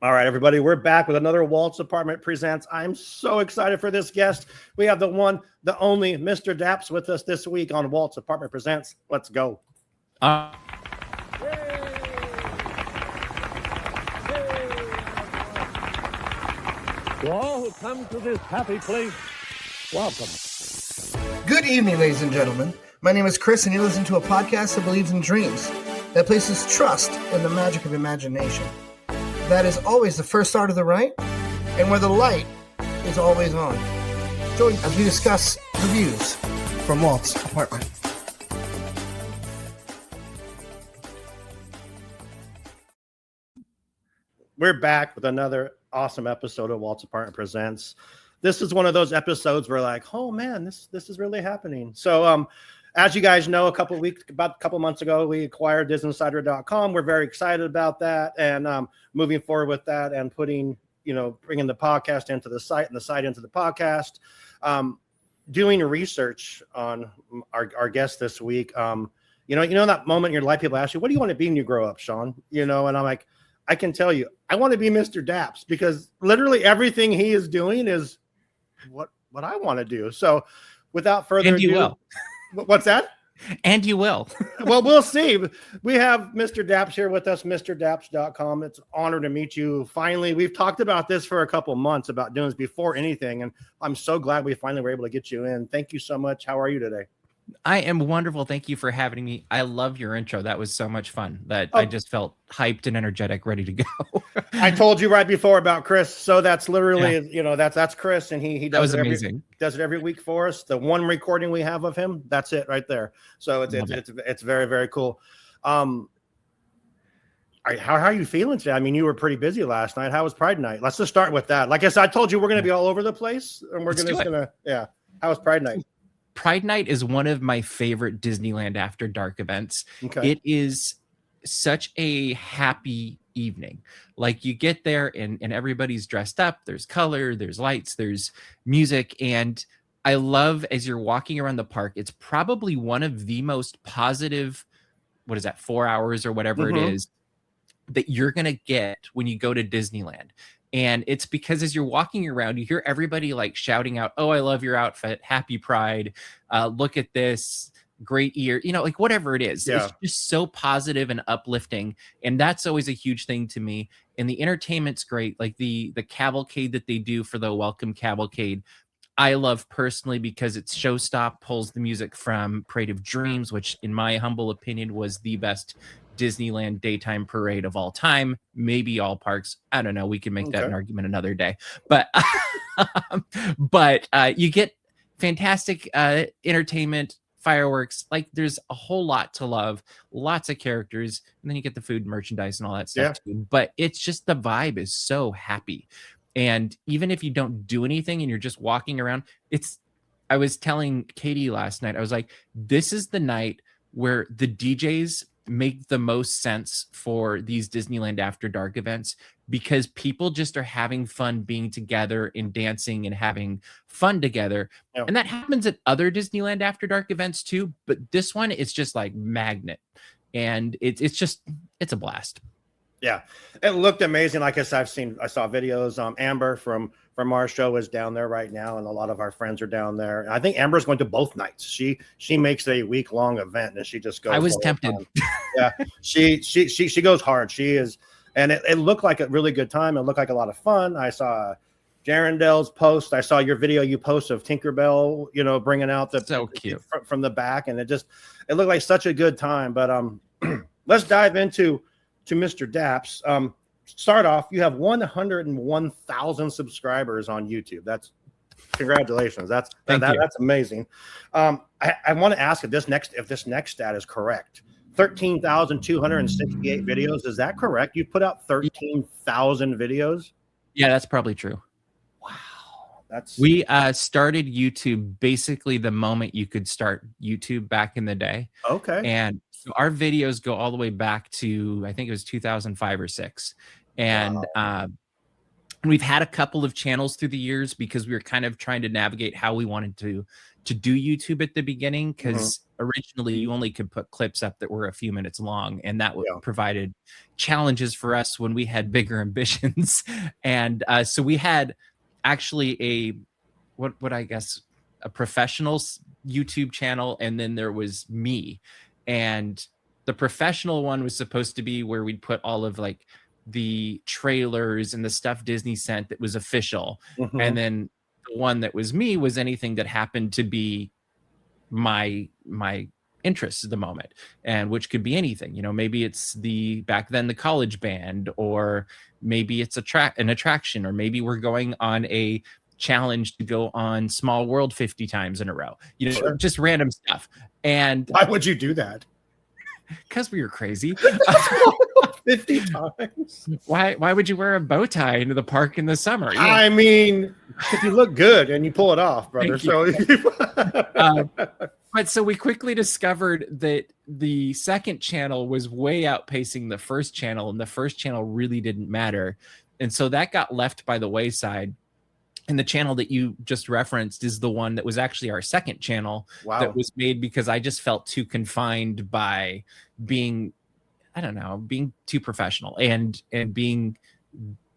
All right, everybody, we're back with another Walt's Apartment Presents. I'm so excited for this guest. We have the one, the only Mr. Daps with us this week on Walt's Apartment Presents. Let's go. To all who come to this happy place, welcome. Good evening, ladies and gentlemen. My name is Chris, and you listen to a podcast that believes in dreams, that places trust in the magic of imagination. That is always the first start of the right, and where the light is always on. Join as we discuss reviews from Walt's Apartment. We're back with another awesome episode of Walt's Apartment Presents. This is one of those episodes where like, oh man, this is really happening. So as you guys know, about a couple months ago, we acquired DisInsider.com. We're very excited about that and moving forward with that and bringing the podcast into the site and the site into the podcast. Doing research on our guest this week. That moment in your life people ask you, what do you want to be when you grow up, Sean? And I'm like, I can tell you, I want to be Mr. Daps because literally everything he is doing is what I want to do. So without further ado, will. What's that? And you will. Well, we'll see. We have Mr. Daps here with us, MrDaps.com. It's an honor to meet you. Finally, we've talked about this for a couple months about doing this before anything, and I'm so glad we finally were able to get you in. Thank you so much. How are you today? I am wonderful. Thank you for having me. I love your intro. That was so much fun that I just felt hyped and energetic, ready to go. I told you right before about Chris. So that's literally, that's Chris. And he does amazing. Does it every week for us. The one recording we have of him, that's it right there. So it's very, very cool. How are you feeling today? I mean, you were pretty busy last night. How was Pride Night? Let's just start with that. Like I said, I told you we're going to be all over the place and we're how was Pride Night? Pride Night is one of my favorite Disneyland After Dark events. Okay. It is such a happy evening. Like you get there and everybody's dressed up. There's color, there's lights, there's music. And I love as you're walking around the park, it's probably one of the most positive, 4 hours or whatever it is that you're going to get when you go to Disneyland. And it's because as you're walking around, you hear everybody like shouting out, "Oh, I love your outfit. Happy Pride. Look at this. Great year." Like whatever it is. Yeah. It's just so positive and uplifting. And that's always a huge thing to me. And the entertainment's great. Like the cavalcade that they do for the Welcome Cavalcade, I love personally because it's Showstop pulls the music from Parade of Dreams, which in my humble opinion was the best Disneyland daytime parade of all time, maybe all parks. I don't know. We can make that an argument another day, but you get fantastic entertainment, fireworks. Like there's a whole lot to love, lots of characters, and then you get the food, merchandise, and all that stuff too. But it's just the vibe is so happy, and even if you don't do anything and you're just walking around, I was telling Katie last night, I was like, this is the night where the DJs make the most sense for these Disneyland After Dark events because people just are having fun being together and dancing and having fun together. Yeah. And that happens at other Disneyland After Dark events too. But this one, it's just like magnet. And it's a blast. Yeah, it looked amazing. Like I said, I saw videos. Amber from our show is down there right now, and a lot of our friends are down there. And I think Amber's going to both nights. She makes a week-long event, and she just goes. I was tempted. Yeah, she goes hard. She is, and it looked like a really good time. It looked like a lot of fun. I saw Jarendell's post. I saw your video you post of Tinkerbell, bringing out the so cute from the back, and it looked like such a good time. But let's dive into Mr. Daps. Start off, you have 101,000 subscribers on YouTube. That's congratulations. That's amazing. I want to ask if this next stat is correct. 13,268 videos. Is that correct? You put out 13,000 videos? Yeah, that's probably true. Wow. We started YouTube basically the moment you could start YouTube back in the day. Okay. And so our videos go all the way back to, I think it was 2005 or 6. And we've had a couple of channels through the years because we were kind of trying to navigate how we wanted to to do YouTube at the beginning, because originally you only could put clips up that were a few minutes long, and that provided challenges for us when we had bigger ambitions. And so we had actually what I guess a professional YouTube channel, and then there was me. And the professional one was supposed to be where we'd put all of like the trailers and the stuff Disney sent that was official. And then the one that was me was anything that happened to be my interests at the moment, and which could be anything. You know, maybe it's back then the college band, or maybe it's an attraction, or maybe we're going on a challenge to go on Small World 50 times in a row, you know, just random stuff. And why would you do that? Because we were crazy. 50 times. Why would you wear a bow tie into the park in the summer? You know? I mean, if you look good and you pull it off, brother. So but so we quickly discovered that the second channel was way outpacing the first channel, and the first channel really didn't matter. And so that got left by the wayside. And the channel that you just referenced is the one that was actually our second channel that was made because I just felt too confined by being, I don't know, being too professional and being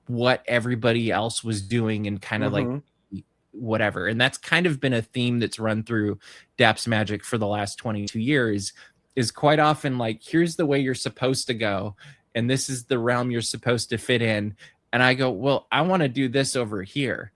what everybody else was doing and kind of like whatever. And that's kind of been a theme that's run through Daps Magic for the last 22 years, is quite often like, here's the way you're supposed to go, and this is the realm you're supposed to fit in. And I go, well, I want to do this over here.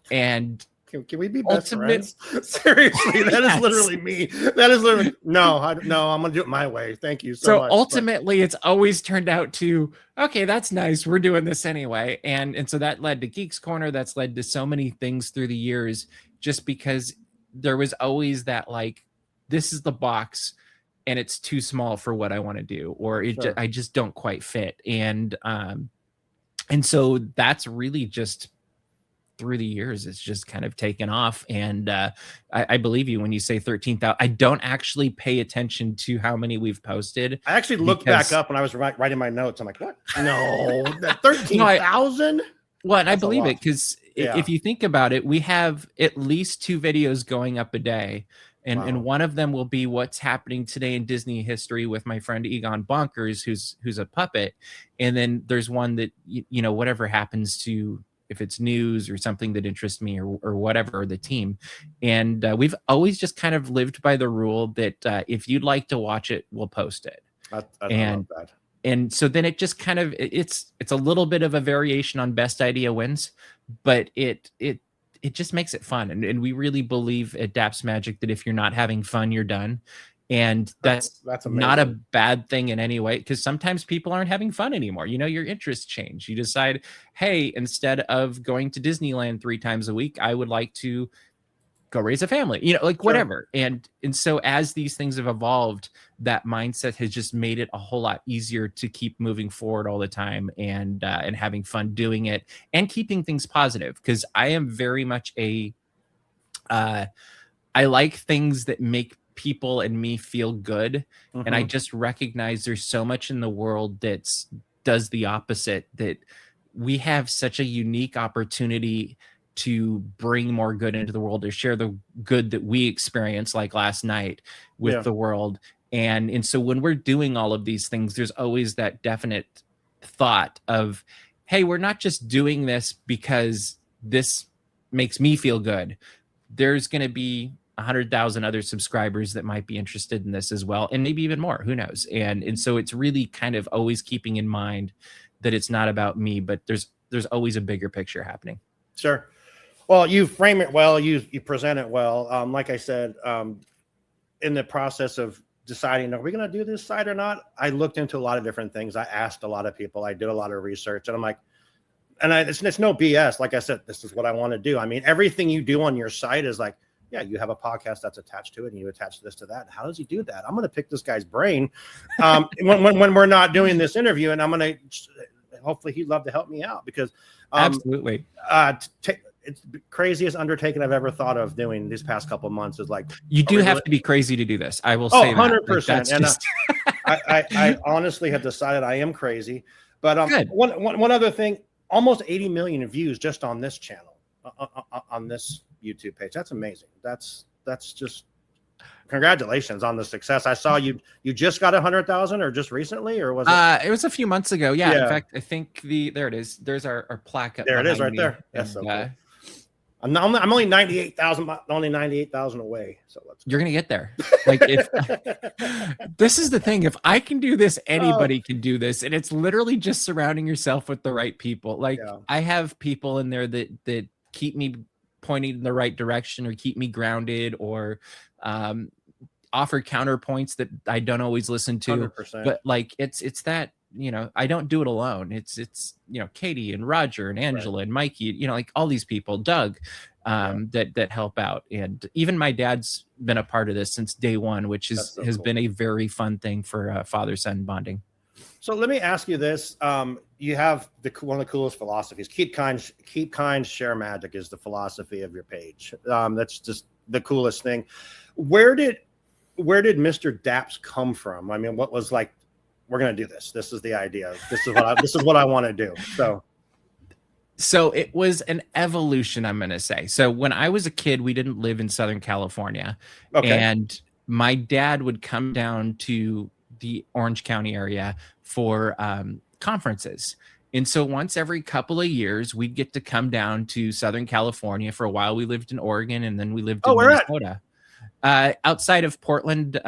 And can we be best friends? Seriously, that is literally me. That is literally no. I'm gonna do it my way. Thank you so much. Ultimately, it's always turned out to, okay, that's nice. We're doing this anyway, and so that led to Geeks Corner. That's led to so many things through the years, just because there was always that like, this is the box, and it's too small for what I want to do, or I just don't quite fit, and so that's really just. Through the years, it's just kind of taken off. And I believe you when you say 13,000. I don't actually pay attention to how many we've posted. I actually looked back up when I was writing my notes. I'm like, what? No, that 13,000? Well, and I believe it because if you think about it, we have at least 2 videos going up a day. And one of them will be what's happening today in Disney history with my friend Egon Bonkers, who's a puppet. And then there's one that, you know, whatever happens to, if it's news or something that interests me or whatever, the team. And we've always just kind of lived by the rule that if you'd like to watch it, we'll post it. I love that. And so then it just kind of, it's a little bit of a variation on best idea wins, but it just makes it fun. And we really believe at Daps Magic that if you're not having fun, you're done. And that's not a bad thing in any way, because sometimes people aren't having fun anymore. You know, your interests change. You decide, hey, instead of going to Disneyland 3 times a week, I would like to go raise a family, you know, like whatever. And so as these things have evolved, that mindset has just made it a whole lot easier to keep moving forward all the time and having fun doing it and keeping things positive. Because I am very much I like things that make people and me feel good, and I just recognize there's so much in the world that does the opposite, that we have such a unique opportunity to bring more good into the world, to share the good that we experience, like last night with the world. And so when we're doing all of these things, there's always that definite thought of, hey, we're not just doing this because this makes me feel good. There's going to be 100,000 other subscribers that might be interested in this as well, and maybe even more, who knows. And so it's really kind of always keeping in mind that it's not about me, but there's always a bigger picture happening. Sure. Well, you frame it well, you present it well. Like I said, in the process of deciding, are we going to do this site or not, I looked into a lot of different things. I asked a lot of people, I did a lot of research, and I'm like, it's no BS. Like I said, this is what I want to do. I mean, everything you do on your site is like, yeah, you have a podcast that's attached to it, and you attach this to that. How does he do that? I'm going to pick this guy's brain when we're not doing this interview, and I'm going to hopefully he'd love to help me out, because absolutely, it's the craziest undertaking I've ever thought of doing these past couple of months. Is like, you do have to be crazy to do this. I will say 100%. And I honestly have decided I am crazy. But one other thing, almost 80 million views just on this channel, on this YouTube page. That's amazing. That's that's just congratulations on the success. I saw you just got 100,000 or just recently, or was it? It was a few months ago. Yeah. In fact, I think there it is. There's our plaque up there. It is right me. there. That's so cool. I'm only 98,000, only 98,000 away. So you're going to get there. Like if this is the thing, if I can do this, anybody can do this. And it's literally just surrounding yourself with the right people. Like I have people in there that keep me pointing in the right direction or keep me grounded or, offer counterpoints that I don't always listen to, 100%. But like, it's that, I don't do it alone. It's, Katie and Roger and Angela and Mikey, like all these people, Doug, that help out. And even my dad's been a part of this since day one, which has been a very fun thing for father-son bonding. So let me ask you this. You have one of the coolest philosophies. Keep kind, share magic is the philosophy of your page. That's just the coolest thing. Where did Mr. Daps come from? I mean, what was like, we're going to do this. This is the idea. This is what I want to do. So it was an evolution, I'm going to say. So when I was a kid, we didn't live in Southern California. Okay. And my dad would come down to the Orange County area for conferences. And so once every couple of years, we'd get to come down to Southern California. For a while, we lived in Oregon, and then we lived in Minnesota. Outside of Portland,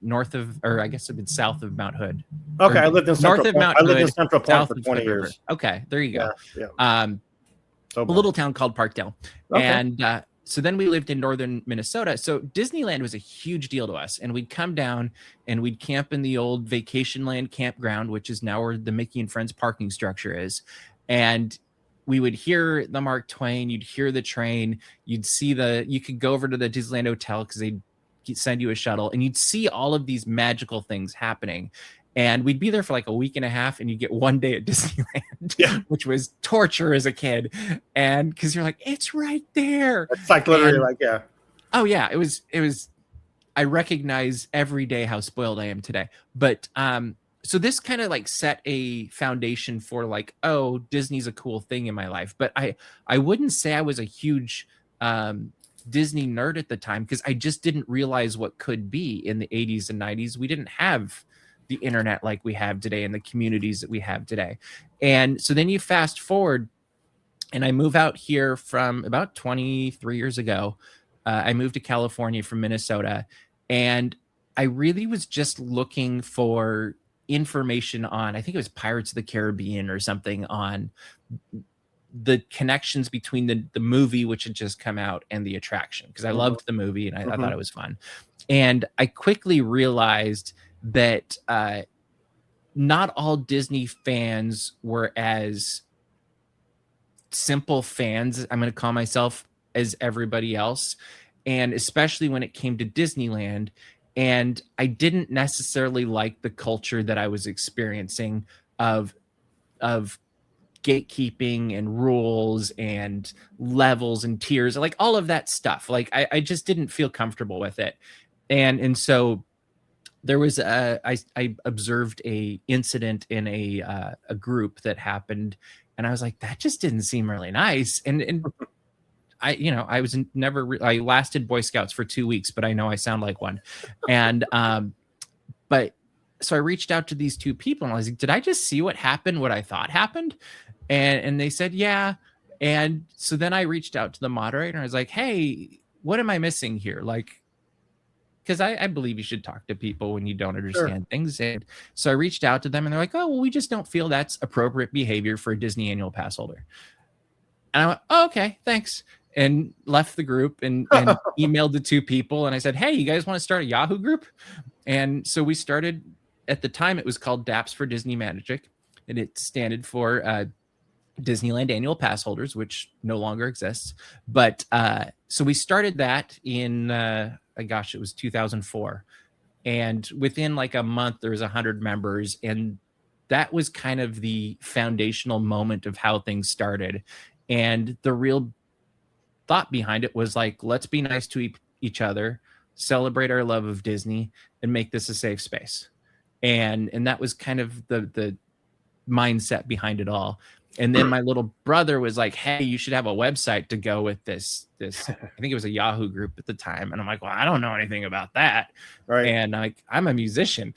north of, or I guess it'd been south of Mount Hood. Okay, I lived in north of Mount Hood. I lived in Central Point for 20 years. Okay, there you go. Yeah. A little town called Parkdale. Okay. And so then we lived in northern Minnesota. So Disneyland was a huge deal to us. And we'd come down and we'd camp in the old Vacationland campground, which is now where the Mickey and Friends parking structure is. And we would hear the Mark Twain, you'd hear the train, you could go over to the Disneyland Hotel because they'd send you a shuttle and you'd see all of these magical things happening. And we'd be there for like a week and a half and you'd get one day at Disneyland, which was torture as a kid. And because you're like, it's right there. It's like literally Oh yeah, it was, I recognize every day how spoiled I am today. But, so this kind of like set a foundation for like, oh, Disney's a cool thing in my life. But I wouldn't say I was a huge Disney nerd at the time because I just didn't realize what could be in the 80s and 90s. We didn't have the internet like we have today and the communities that we have today. And so then you fast forward and I move out here from about 23 years ago. I moved to California from Minnesota and I really was just looking for information on, I think it was Pirates of the Caribbean or something, on the connections between the movie, which had just come out, and the attraction, because I loved the movie and I thought it was fun. And I quickly realized that not all Disney fans were as simple fans, I'm going to call myself, as everybody else. And especially when it came to Disneyland. And I didn't necessarily like the culture that I was experiencing of gatekeeping and rules and levels and tiers, like all of that stuff. Like I just didn't feel comfortable with it. And so there was I observed a incident in a group that happened, and I was like, that just didn't seem really nice. And I was never, I lasted Boy Scouts for 2 weeks, but I know I sound like one. And, but so I reached out to these two people and I was like, did I just see what happened, what I thought happened? And they said, yeah. And so then I reached out to the moderator and I was like, hey, what am I missing here? Like, because I believe you should talk to people when you don't understand things. And so I reached out to them and they're like, oh, well, we just don't feel that's appropriate behavior for a Disney annual pass holder. And I went, oh, okay, thanks. And left the group and emailed the two people. And I said, hey, you guys want to start a Yahoo group? And so we started, at the time it was called Daps for Disney Magic. And it standed for Disneyland annual pass holders, which no longer exists. But so we started that in, it was 2004. And within like a month, there was 100 members. And that was kind of the foundational moment of how things started. And the real thought behind it was like, let's be nice to each other, celebrate our love of Disney, and make this a safe space. And that was kind of the mindset behind it all. And then my little brother was like, hey, you should have a website to go with this. I think it was a Yahoo group at the time. And I'm like, well, I don't know anything about that. Right. And I'm a musician.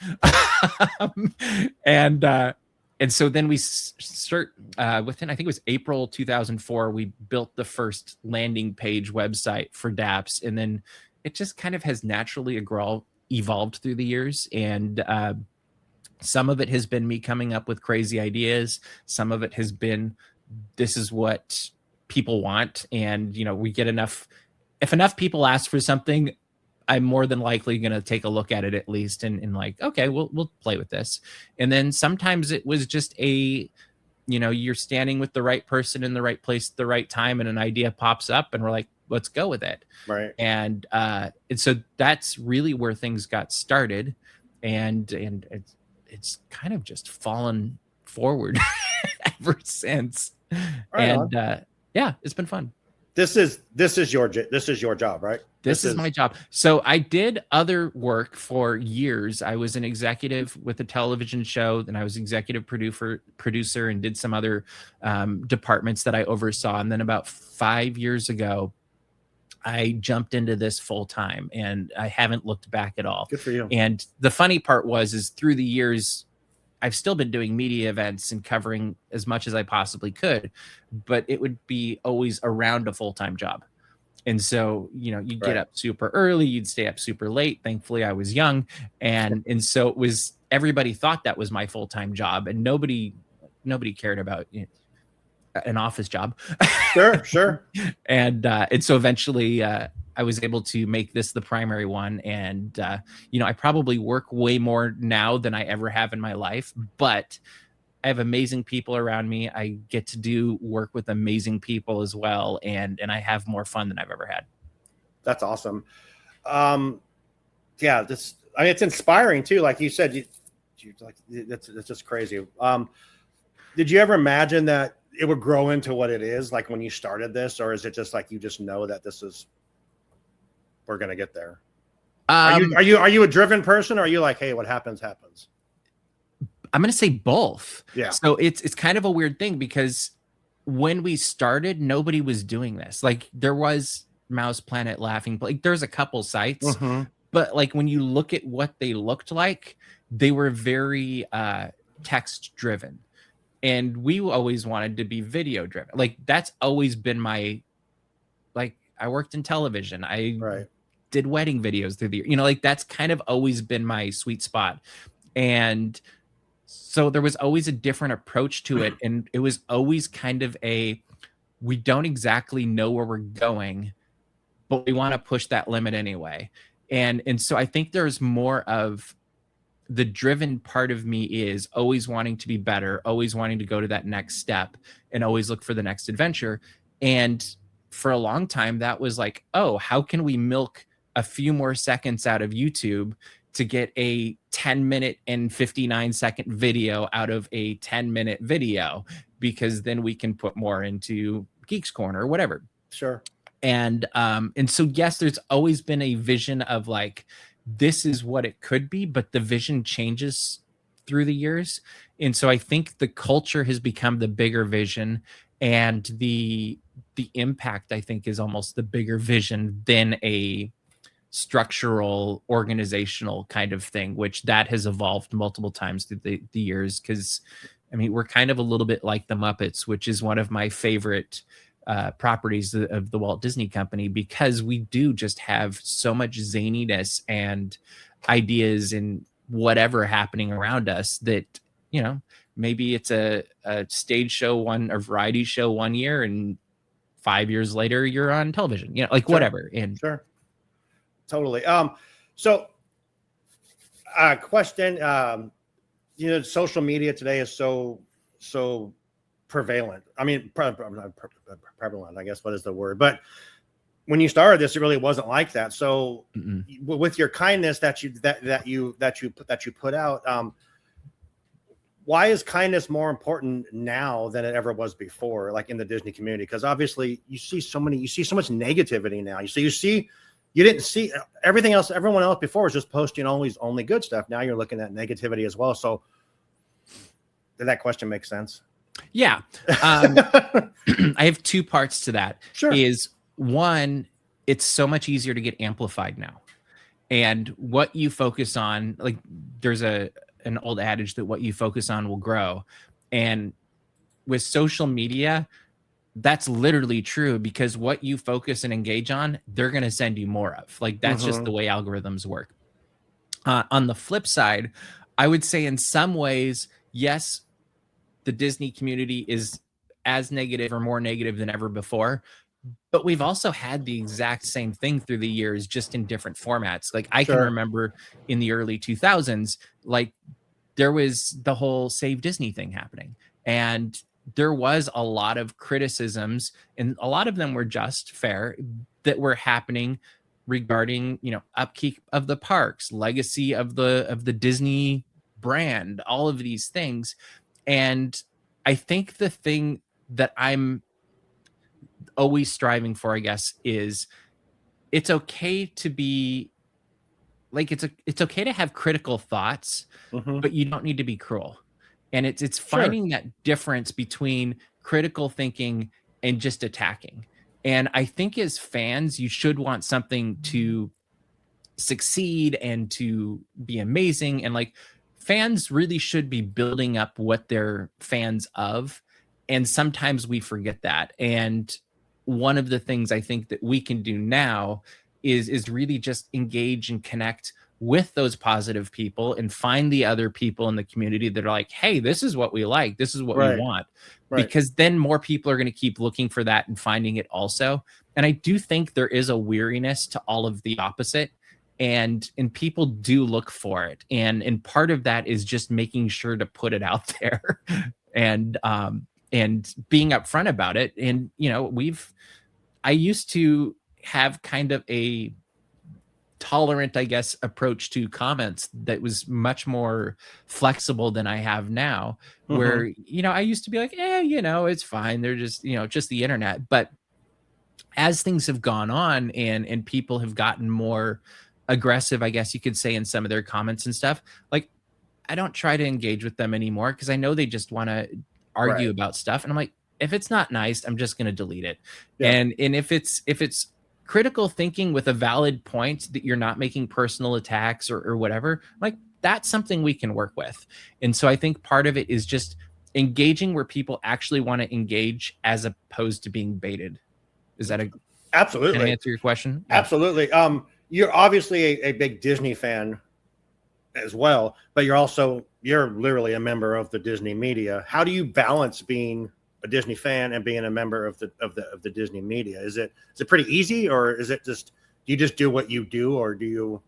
And so then we within, I think it was April 2004, we built the first landing page website for Daps. And then it just kind of has naturally evolved through the years. And some of it has been me coming up with crazy ideas. Some of it has been, this is what people want. And, we get if enough people ask for something, I'm more than likely going to take a look at it at least and like, okay, we'll play with this. And then sometimes it was just you're standing with the right person in the right place at the right time, and an idea pops up and we're like, let's go with it. Right. And so that's really where things got started. And it's kind of just fallen forward ever since. Right. And yeah, it's been fun. This is your job, right? This is my job. So I did other work for years. I was an executive with a television show, then I was executive producer and did some other departments that I oversaw. And then about 5 years ago, I jumped into this full time, and I haven't looked back at all. Good for you. And the funny part is through the years, I've still been doing media events and covering as much as I possibly could, but it would be always around a full-time job. And so, you'd get up super early, you'd stay up super late. Thankfully, I was young. And so it was, everybody thought that was my full-time job, and nobody cared about an office job. Sure. And so eventually I was able to make this the primary one. And, I probably work way more now than I ever have in my life, but I have amazing people around me. I get to do work with amazing people as well. And I have more fun than I've ever had. That's awesome. Yeah, it's inspiring too. Like you said, that's just crazy. Did you ever imagine that it would grow into what it is like when you started this, or is it just like you just know that we're gonna get there? Are you a driven person, or are you like, hey, what happens? I'm gonna say both. Yeah. So it's kind of a weird thing, because when we started, nobody was doing this. Like, there was Mouse Planet, Laughing, like there's a couple sites, but like when you look at what they looked like, they were very text driven. And we always wanted to be video driven. Like, that's always been I worked in television. I did wedding videos through the year. That's kind of always been my sweet spot. And so there was always a different approach to it. And it was always kind of we don't exactly know where we're going, but we want to push that limit anyway. And so I think there's more of the driven part of me is always wanting to be better, always wanting to go to that next step, and always look for the next adventure. And for a long time, that was like, oh, how can we milk a few more seconds out of YouTube to get a 10-minute and 59-second video out of a 10-minute video? Because then we can put more into Geeks Corner or whatever. Sure. And so, yes, there's always been a vision of like, this is what it could be, but the vision changes through the years. And so I think the culture has become the bigger vision, and the impact, I think, is almost the bigger vision than a structural organizational kind of thing, which that has evolved multiple times through the years. Because we're kind of a little bit like the Muppets, which is one of my favorite properties of the Walt Disney Company, because we do just have so much zaniness and ideas and whatever happening around us that, maybe it's a stage show, a variety show one year, and 5 years later you're on television, whatever. And sure. Totally. So question, social media today is so prevalent. Prevalent, I guess. What is the word? But when you started this, it really wasn't like that. So with your kindness that you put out, why is kindness more important now than it ever was before, like in the Disney community? Because obviously you see so much negativity now. You didn't see everything else. Everyone else before was just posting always only good stuff. Now you're looking at negativity as well. So Did that question make sense? Yeah. I have two parts to that. Sure. Is one, it's so much easier to get amplified now. And what you focus on, like there's an old adage that what you focus on will grow. And with social media, that's literally true, because what you focus and engage on, they're going to send you more of. Like that's just the way algorithms work. On the flip side, I would say in some ways, yes, the Disney community is as negative or more negative than ever before. But we've also had the exact same thing through the years, just in different formats. Like I can remember in the early 2000s, like there was the whole Save Disney thing happening. And there was a lot of criticisms, and a lot of them were just fair, that were happening regarding, you know, upkeep of the parks, legacy of the Disney brand, all of these things. And I think the thing that I'm always striving for, I guess, is it's okay to be like, it's okay to have critical thoughts, but you don't need to be cruel. And it's finding that difference between critical thinking and just attacking. And I think as fans, you should want something to succeed and to be amazing. And like fans really should be building up what they're fans of. And sometimes we forget that. And one of the things I think that we can do now is really just engage and connect with those positive people and find the other people in the community that are like, hey, this is what we like. This is what we want. Because then more people are going to keep looking for that and finding it also. And I do think there is a weariness to all of the opposite, and people do look for it. And part of that is just making sure to put it out there and being upfront about it. And, you know, I used to have kind of a tolerant, I guess, approach to comments that was much more flexible than I have now, where, you know, I used to be like, you know, it's fine. They're just, you know, just the internet. But as things have gone on and people have gotten more aggressive, I guess you could say, in some of their comments and stuff, like I don't try to engage with them anymore, because I know they just want to argue about stuff. And I'm like, if it's not nice, I'm just going to delete it. And if it's critical thinking with a valid point that you're not making personal attacks or whatever, like that's something we can work with. And so I think part of it is just engaging where people actually want to engage, as opposed to being baited. Is that absolutely? Can I answer your question? Absolutely. You're obviously a big Disney fan as well, but you're literally a member of the Disney media. How do you balance being a Disney fan and being a member of the Disney media? Is it pretty easy, or is it just, do you just do what you do, or do you?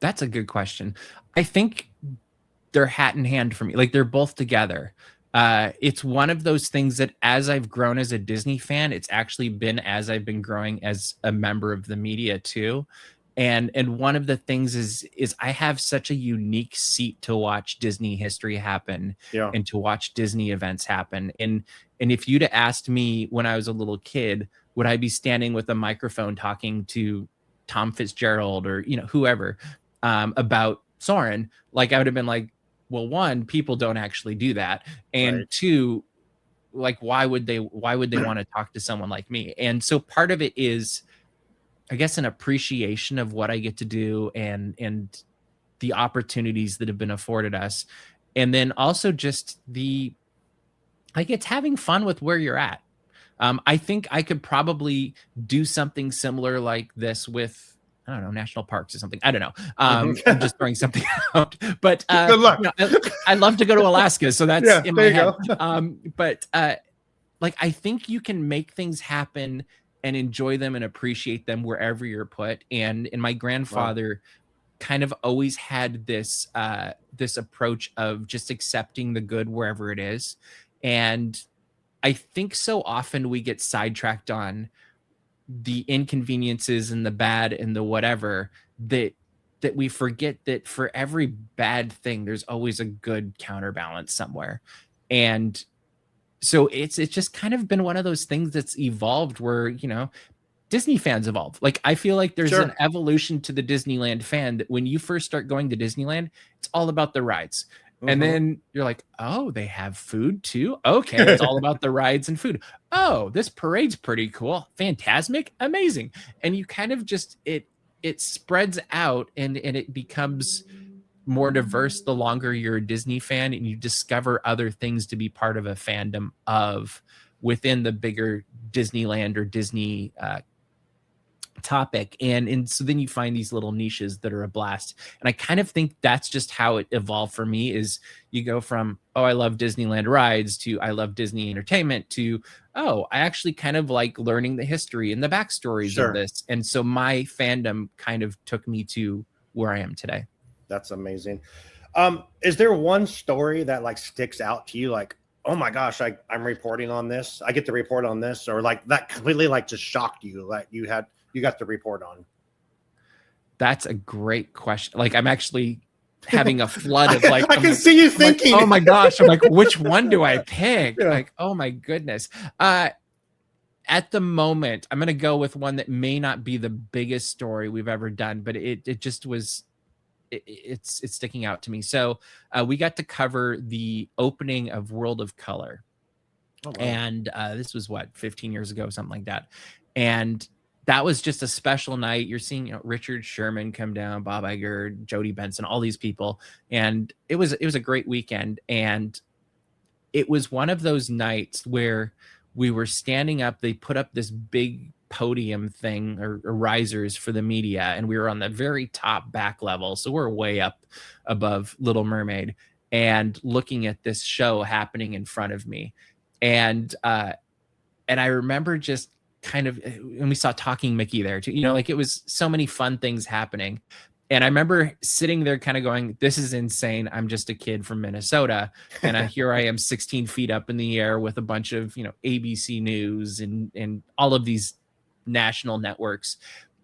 That's a good question. I think they're hat in hand for me. Like they're both together. It's one of those things that as I've grown as a Disney fan, it's actually been as I've been growing as a member of the media too. And one of the things is I have such a unique seat to watch Disney history happen and to watch Disney events happen. And if you'd have asked me when I was a little kid, would I be standing with a microphone talking to Tom Fitzgerald or, you know, whoever about Soarin', like I would have been like, well, one, people don't actually do that. And two, like, why would they want to talk to someone like me? And so part of it is, I guess, an appreciation of what I get to do and the opportunities that have been afforded us. And then also just it's having fun with where you're at. I think I could probably do something similar like this with, I don't know, national parks or something. I don't know. I'm just throwing something out, but good luck. You know, I'd love to go to Alaska. So that's in my head. But like, I think you can make things happen and enjoy them and appreciate them wherever you're put. And my grandfather kind of always had this approach of just accepting the good wherever it is. And I think so often we get sidetracked on the inconveniences and the bad and the whatever, that we forget that for every bad thing, there's always a good counterbalance somewhere. And so it's just kind of been one of those things that's evolved where, you know, Disney fans evolve. Like, I feel like there's an evolution to the Disneyland fan, that when you first start going to Disneyland, it's all about the rides. And then you're like, oh, they have food too. Okay, it's all about the rides and food. Oh, this parade's pretty cool, fantastic, amazing. And you kind of just it spreads out and it becomes more diverse the longer you're a Disney fan, and you discover other things to be part of a fandom of within the bigger Disneyland or Disney topic. And so then you find these little niches that are a blast. And I kind of think that's just how it evolved for me, is you go from, oh, I love Disneyland rides, to I love Disney entertainment, to, oh, I actually kind of like learning the history and the backstories of this. And so my fandom kind of took me to where I am today. That's amazing. Is there one story that like sticks out to you? Like, oh my gosh, I'm reporting on this. I get to report on this, or like that completely like just shocked you, like you got to report on. That's a great question. Like, I'm actually having a flood of like, I can see you thinking, like, oh my gosh, I'm like, which one do I pick? Yeah. Like, oh my goodness. At the moment, I'm going to go with one that may not be the biggest story we've ever done, but it just was, it's sticking out to me. So we got to cover the opening of World of Color. Oh, wow. And this was 15 years ago, something like that. And that was just a special night. You're seeing, Richard Sherman come down, Bob Iger, Jody Benson, all these people. And it was a great weekend. And it was one of those nights where we were standing up. They put up this big podium thing or risers for the media, and we were on the very top back level. So we're way up above Little Mermaid and looking at this show happening in front of me. And I remember just kind of, and we saw Talking Mickey there too, like it was so many fun things happening. And I remember sitting there kind of going, this is insane. I'm just a kid from Minnesota. And here I am 16 feet up in the air with a bunch of, ABC News and all of these national networks.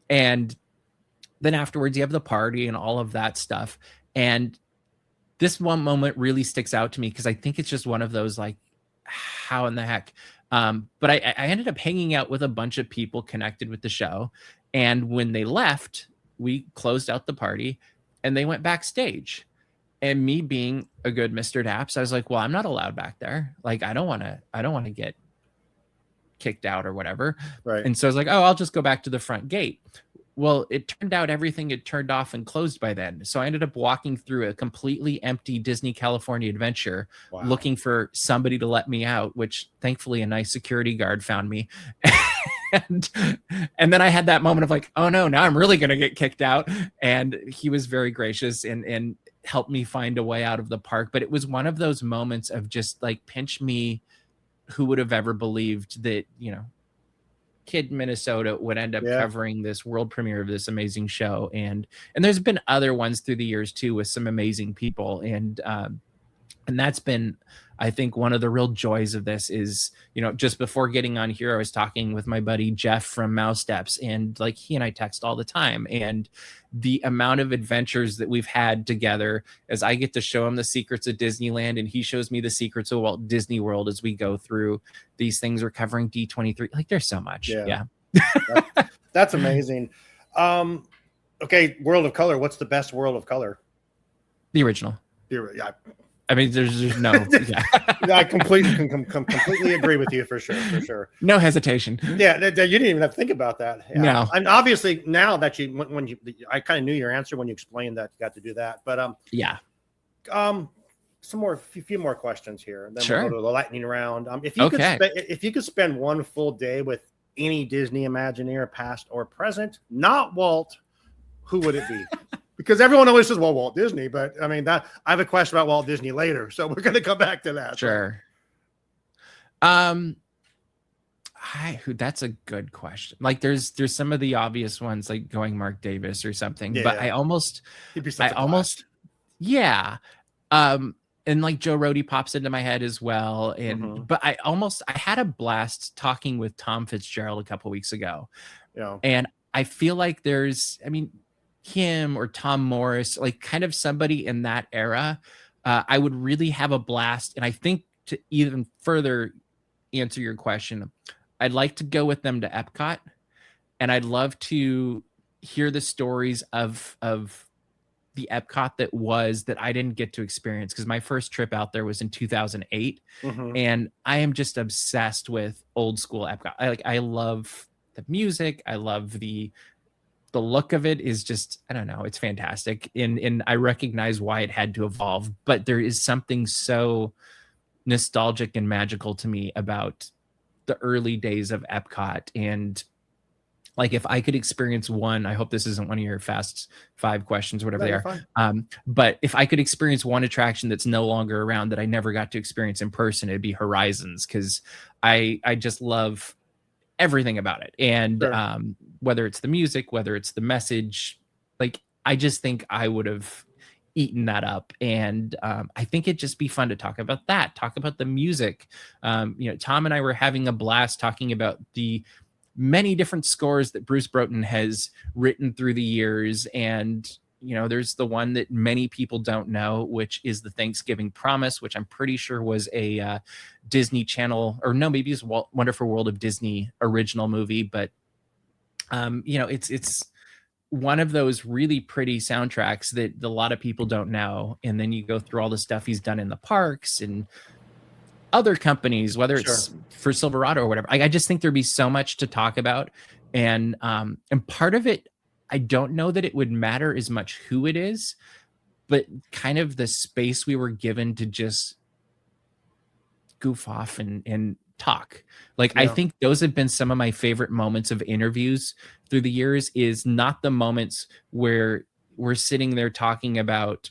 And then afterwards you have the party and all of that stuff. And this one moment really sticks out to me because I think it's just one of those, like, how in the heck? But I ended up hanging out with a bunch of people connected with the show. And when they left, we closed out the party and they went backstage. And me being a good Mr. Daps, I was like, well, I'm not allowed back there. Like, I don't want to get kicked out or whatever. Right. And so I was like, oh, I'll just go back to the front gate. Well, it turned out everything had turned off and closed by then. So I ended up walking through a completely empty Disney California Adventure, looking for somebody to let me out, which thankfully a nice security guard found me. and then I had that moment of like, oh no, now I'm really going to get kicked out. And he was very gracious and helped me find a way out of the park. But it was one of those moments of just like, pinch me. Who would have ever believed that, kid in Minnesota would end up covering this world premiere of this amazing show. And there's been other ones through the years too, with some amazing people. And that's been, I think, one of the real joys of this is, just before getting on here, I was talking with my buddy Jeff from Mouse Steps, and like he and I text all the time. And the amount of adventures that we've had together, as I get to show him the secrets of Disneyland and he shows me the secrets of Walt Disney World as we go through these things. We're covering D23. Like, there's so much. Yeah. That's amazing. Okay. World of Color. What's the best World of Color? The original. Yeah. I mean, there's no. Yeah. I completely agree with you for sure. No hesitation. Yeah, you didn't even have to think about that. Yeah. No, and obviously now that I kind of knew your answer when you explained that you got to do that. But yeah. Few more questions here, and then sure. we'll go to the lightning round. If you could spend one full day with any Disney Imagineer, past or present, not Walt, who would it be? Because everyone always says, well, Walt Disney, but I mean, I have a question about Walt Disney later, so we're going to come back to that. Sure. That's a good question. Like, there's some of the obvious ones, like going Mark Davis or something, but I almost, yeah. And like Joe Rohde pops into my head as well. And, but I had a blast talking with Tom Fitzgerald a couple weeks ago. Yeah. And I feel like him or Tom Morris, like kind of somebody in that era, I would really have a blast. And I think to even further answer your question, I'd like to go with them to Epcot, and I'd love to hear the stories of the Epcot that I didn't get to experience, because my first trip out there was in 2008. And I am just obsessed with old school Epcot. I love the music. I love the look of it is just, I don't know, it's fantastic. And I recognize why it had to evolve, but there is something so nostalgic and magical to me about the early days of Epcot. And like, if I could experience one, I hope this isn't one of your fast 5 questions, whatever they are. But if I could experience one attraction that's no longer around that I never got to experience in person, it'd be Horizons, because I just love everything about it. And whether it's the music, whether it's the message, like, I just think I would have eaten that up. And I think it'd just be fun to talk about that, talk about the music. Tom and I were having a blast talking about the many different scores that Bruce Broughton has written through the years. And, there's the one that many people don't know, which is the Thanksgiving Promise, which I'm pretty sure was a Disney Channel, or no, maybe it's Wonderful World of Disney original movie. But, it's one of those really pretty soundtracks that a lot of people don't know. And then you go through all the stuff he's done in the parks and other companies, whether it's for Silverado or whatever. I just think there'd be so much to talk about. And part of it, I don't know that it would matter as much who it is, but kind of the space we were given to just goof off and talk. I think those have been some of my favorite moments of interviews through the years, is not the moments where we're sitting there talking about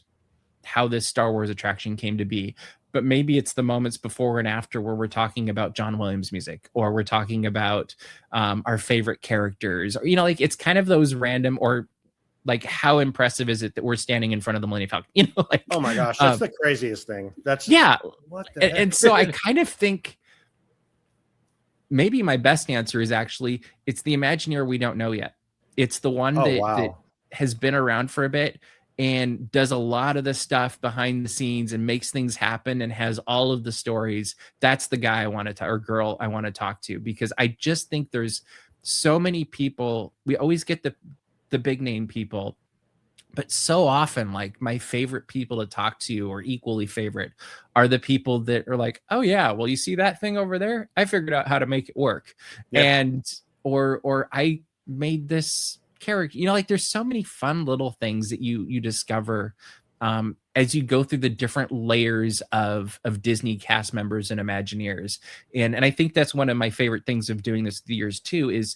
how this Star Wars attraction came to be, but maybe it's the moments before and after where we're talking about John Williams music, or we're talking about our favorite characters, or, it's kind of those random, or like, how impressive is it that we're standing in front of the Millennium Falcon? Oh my gosh, that's the craziest thing. That's what the heck? And so I kind of think maybe my best answer is actually, it's the Imagineer we don't know yet. It's the one that has been around for a bit and does a lot of the stuff behind the scenes and makes things happen and has all of the stories. That's the guy I want to, or girl I want to talk to, because I just think there's so many people. We always get the big name people, but so often, like, my favorite people to talk to, or equally favorite, are the people that are like, oh yeah, well, you see that thing over there? I figured out how to make it work. And or I made this character, there's so many fun little things that you discover as you go through the different layers of Disney cast members and Imagineers. And I think that's one of my favorite things of doing this through the years too, is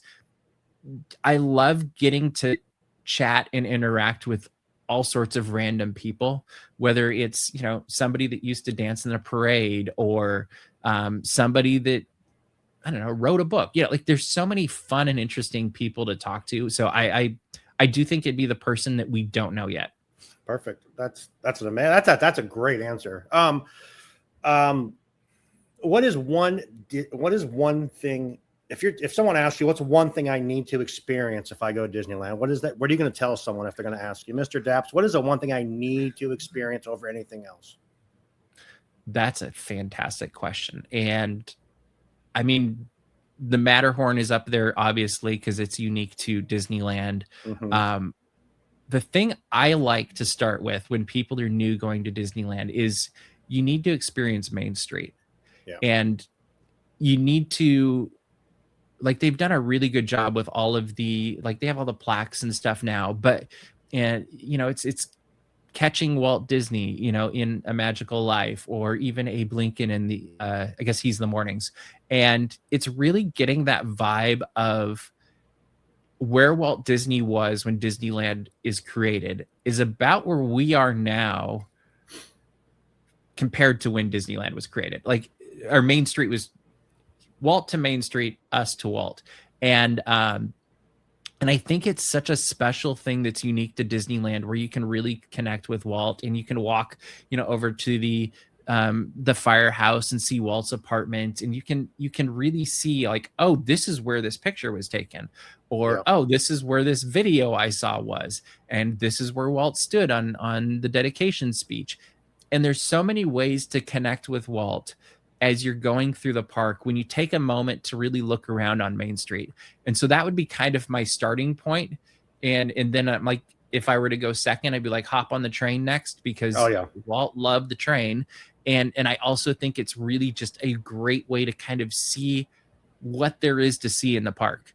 I love getting to chat and interact with all sorts of random people, whether it's, somebody that used to dance in a parade, or somebody that, I don't know, wrote a book. There's so many fun and interesting people to talk to. So I do think it'd be the person that we don't know yet. Perfect. That's a great answer. What is one thing, if someone asks you, what's one thing I need to experience if I go to Disneyland? What is that? What are you going to tell someone if they're going to ask you, Mr. Daps, what is the one thing I need to experience over anything else? That's a fantastic question. And I mean, the Matterhorn is up there, obviously, because it's unique to Disneyland. The thing I like to start with when people are new going to Disneyland is you need to experience Main Street. And you need to, they've done a really good job with all of the, they have all the plaques and stuff now, but, it's catching Walt Disney, in A Magical Life, or even Abe Lincoln in the, I guess he's the mornings. And it's really getting that vibe of where Walt Disney was when Disneyland is created is about where we are now compared to when Disneyland was created. Our Main Street was Walt to Main Street, us to Walt. And I think it's such a special thing that's unique to Disneyland, where you can really connect with Walt, and you can walk, over to the firehouse and see Walt's apartment, and you can really see, oh, this is where this picture was taken, or oh, this is where this video I saw was, and this is where Walt stood on the dedication speech. And there's so many ways to connect with Walt as you're going through the park when you take a moment to really look around on Main Street. And so that would be kind of my starting point. And then I'm like, if I were to go second, I'd be like, hop on the train next, because Walt loved the train. And I also think it's really just a great way to kind of see what there is to see in the park.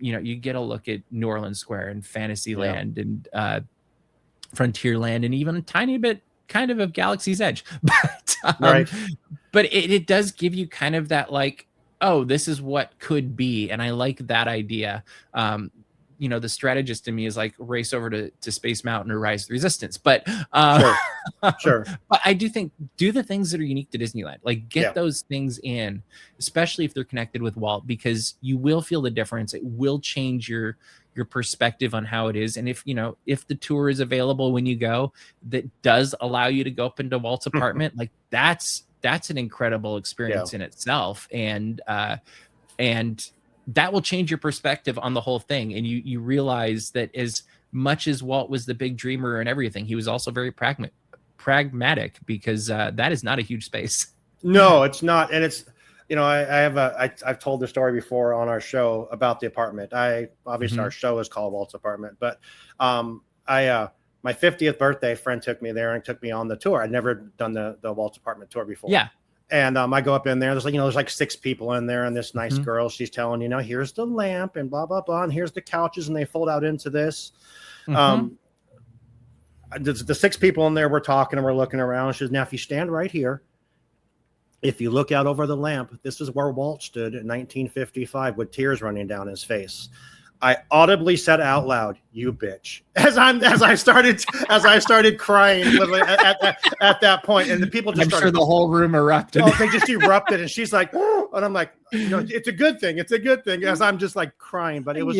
You get a look at New Orleans Square and Fantasyland and Frontierland, and even a tiny bit kind of Galaxy's Edge. But it does give you kind of that like, oh, this is what could be. And I like that idea. The strategist in me is like, race over to Space Mountain or Rise of the Resistance. But sure. But I do think, do the things that are unique to Disneyland, like get those things in, especially if they're connected with Walt, because you will feel the difference. It will change your perspective on how it is. And if the tour is available when you go, that does allow you to go up into Walt's apartment, like that's an incredible experience in itself. And that will change your perspective on the whole thing. And you realize that as much as Walt was the big dreamer and everything, he was also very pragmatic, because that is not a huge space. No, it's not. And it's, I've told the story before on our show about the apartment. Obviously our show is called Walt's Apartment, but my 50th birthday, a friend took me there and took me on the tour. I'd never done the Walt's Apartment tour before. Yeah. And I go up in there. There's like 6 people in there, and this nice girl, she's telling, here's the lamp and blah, blah, blah. And here's the couches, and they fold out into this. The 6 people in there, we're talking and we're looking around. She says, now, if you stand right here, if you look out over the lamp, this is where Walt stood in 1955 with tears running down his face. I audibly said out loud, "You bitch," as I started crying literally at that point, and the people just started. I'm sure the whole room erupted. Oh, they just erupted, and she's like, oh, and I'm like, it's a good thing. It's a good thing, as I'm just like crying. But it was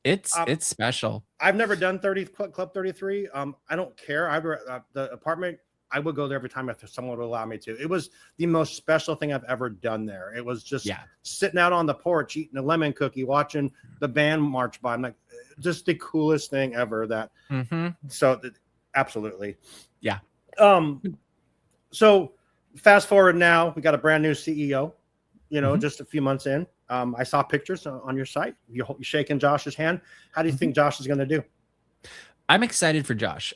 it's special. I've never done Club 33. I don't care. The apartment, I would go there every time if someone would allow me to. It was the most special thing I've ever done there. It was just sitting out on the porch, eating a lemon cookie, watching the band march by. I'm like, just the coolest thing ever. So absolutely. Yeah. So fast forward now, we got a brand new CEO, just a few months in. I saw pictures on your site. You're shaking Josh's hand. How do you think Josh is going to do? I'm excited for Josh.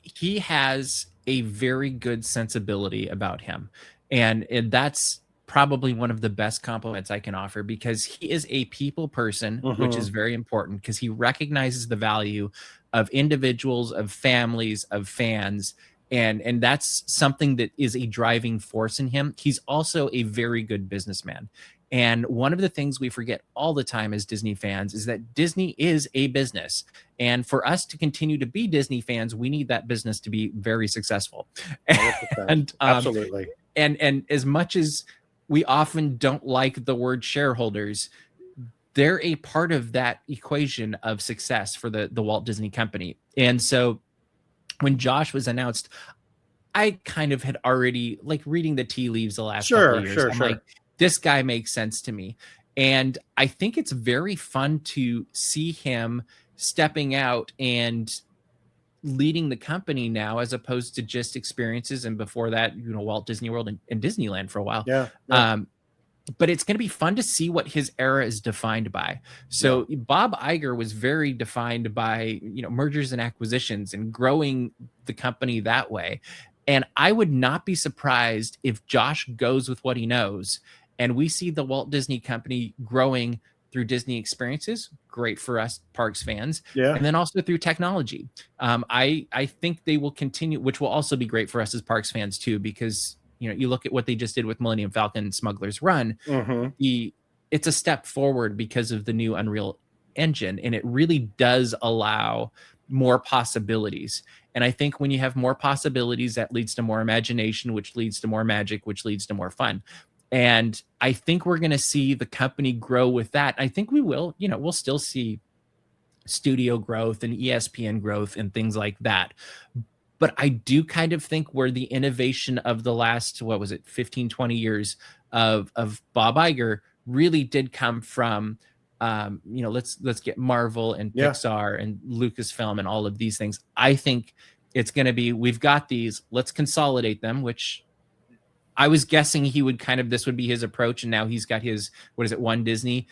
He has a very good sensibility about him. And that's probably one of the best compliments I can offer, because he is a people person, which is very important, because he recognizes the value of individuals, of families, of fans. And that's something that is a driving force in him. He's also a very good businessman. And one of the things we forget all the time as Disney fans is that Disney is a business. And for us to continue to be Disney fans, we need that business to be very successful. And absolutely. And as much as we often don't like the word shareholders, they're a part of that equation of success for the Walt Disney Company. And so when Josh was announced, I kind of had already reading the tea leaves the last couple of years. I'm like, this guy makes sense to me. And I think it's very fun to see him stepping out and leading the company now, as opposed to just experiences. And before that, Walt Disney World and Disneyland for a while. But it's going to be fun to see what his era is defined by. So Bob Iger was very defined by, mergers and acquisitions and growing the company that way. And I would not be surprised if Josh goes with what he knows, and we see the Walt Disney Company growing through Disney experiences. Great for us parks fans. And then also through technology. I think they will continue, which will also be great for us as parks fans too, because you look at what they just did with Millennium Falcon and Smuggler's Run. It's a step forward because of the new Unreal Engine, and it really does allow more possibilities. And I think when you have more possibilities, that leads to more imagination, which leads to more magic, which leads to more fun. And I think we're going to see the company grow with that. I think we will, we'll still see studio growth and ESPN growth and things like that. But I do kind of think where the innovation of the last, 15, 20 years of Bob Iger really did come from, let's get Marvel and Pixar and Lucasfilm and all of these things. I think it's going to be, we've got these, let's consolidate them, which I was guessing he would this would be his approach. And now he's got his, One Disney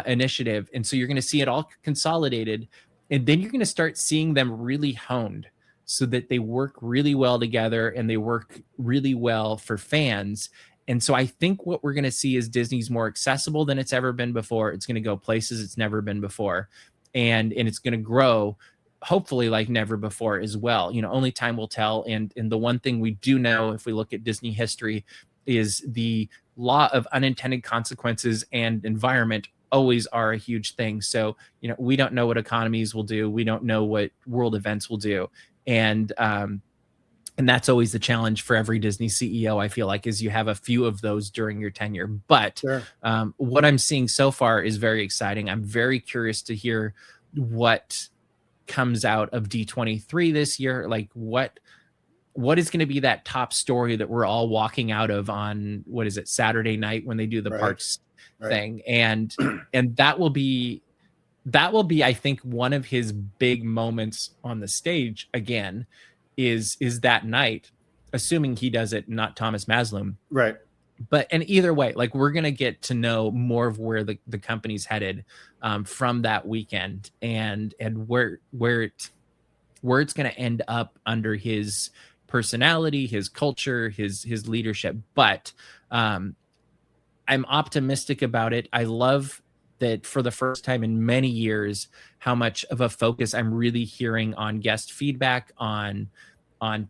initiative. And so you're going to see it all consolidated. And then you're going to start seeing them really honed so that they work really well together and they work really well for fans. And so I think what we're going to see is Disney's more accessible than it's ever been before. It's going to go places it's never been before. And it's going to grow, hopefully, like never before as well. Only time will tell. And the one thing we do know, if we look at Disney history, is the law of unintended consequences and environment always are a huge thing. So, we don't know what economies will do. We don't know what world events will do. And that's always the challenge for every Disney CEO, I feel like, is you have a few of those during your tenure. But Sure. What I'm seeing so far is very exciting. I'm very curious to hear what comes out of D23 this year. Like what is going to be that top story that we're all walking out of on, what is it, Saturday night when they do the parks thing. And that will be, I think, one of his big moments on the stage again, is that night, assuming he does it, not Thomas Maslum. Right. And either way, like, we're going to get to know more of where the company's headed from that weekend, and where it's going to end up under his personality, his culture, his leadership. But I'm optimistic about it. I love that for the first time in many years, how much of a focus I'm really hearing on guest feedback, on